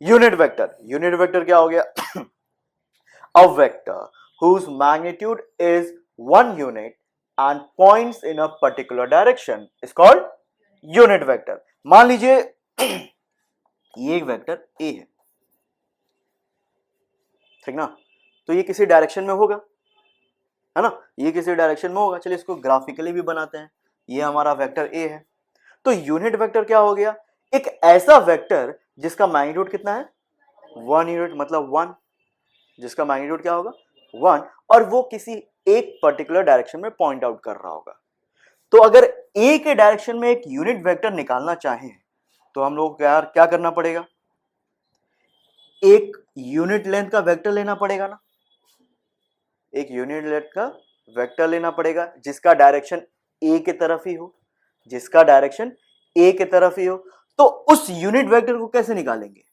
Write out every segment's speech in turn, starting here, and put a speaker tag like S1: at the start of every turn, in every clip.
S1: Unit vector क्या हो गया? A vector whose magnitude is 1 unit and points in a particular direction is called unit vector. मान लीजिए ये एक वेक्टर A है, ठीक ना? तो ये किसी डायरेक्शन में होगा, है ना? ये किसी डायरेक्शन में होगा। चलिए इसको ग्राफिकली भी बनाते हैं। ये हमारा वेक्टर A है। तो यूनिट वेक्टर क्या हो गया? एक ऐसा वेक्टर जिसका मैग्नीट्यूड कितना है? 1 यूनिट, मतलब 1, जिसका मैग्नीट्यूड क्या होगा? 1, और वो किसी एक पर्टिकुलर डायरेक्शन में पॉइंट आउट कर रहा होगा। तो अगर ए के डायरेक्शन में एक यूनिट वेक्टर निकालना चाहें तो हम लोग क्या करना पड़ेगा? एक यूनिट लेंथ का वेक्टर लेना पड़ेगा ना, एक यूनिट लेंथ का वेक्टर लेना पड़ेगा जिसका डायरेक्शन ए के तरफ ही हो, जिसका डायरेक्शन ए के तरफ ही हो। तो उस यूनिट वेक्टर को कैसे निकालेंगे?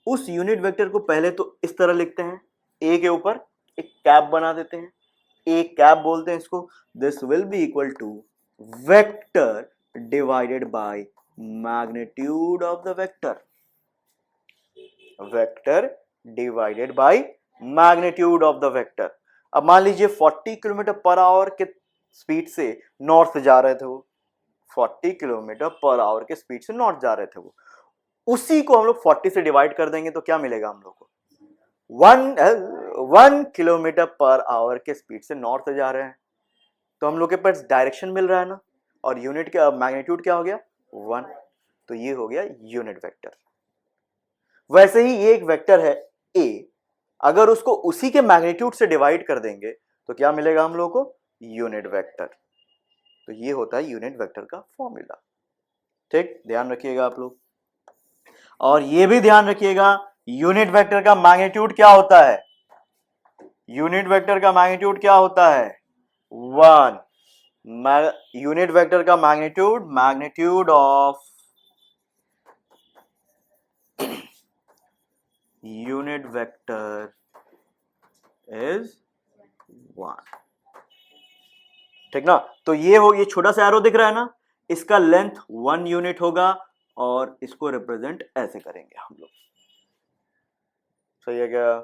S1: उस यूनिट वेक्टर को पहले तो इस तरह लिखते हैं, ए के ऊपर एक कैप बना देते हैं, ए कैप बोलते हैं इसको। This will be equal to vector divided by magnitude of the vector, vector divided by magnitude of the vector. अब मान लीजिए 40 किलोमीटर पर आवर के स्पीड से नॉर्थ जा रहे थे वो, 40 किलोमीटर पर आवर के स्पीड से नॉर्थ जा रहे थे वो, उसी को हम लोग 40 से डिवाइड कर देंगे तो क्या मिलेगा हम लोग को? 1 किलोमीटर पर आवर के स्पीड से नॉर्थ जा रहे हैं, तो हम लोग के पास डायरेक्शन मिल रहा है ना, और यूनिट का मैग्नीट्यूड क्या हो गया? 1। तो ये हो गया यूनिट वेक्टर। वैसे ही ये एक वेक्टर है A, अगर उसको उसी के मैग्नीट्यूड से डिवाइड कर देंगे तो क्या मिलेगा हम लोग को? Unit vector. तो ये होता है यूनिट वेक्टर का फॉर्मूला। ठीक, ध्यान रखिएगा आप लोग। और ये भी ध्यान रखिएगा यूनिट वेक्टर का मैग्नीट्यूड क्या होता है? यूनिट वेक्टर का मैग्नीट्यूड क्या होता है? 1। यूनिट वेक्टर का magnitude of unit vector is 1। ठीक ना? तो ये छोटा सा एरो दिख रहा है ना, इसका लेंथ 1 यूनिट होगा और इसको रिप्रेजेंट ऐसे करेंगे हम लोग। सही है क्या?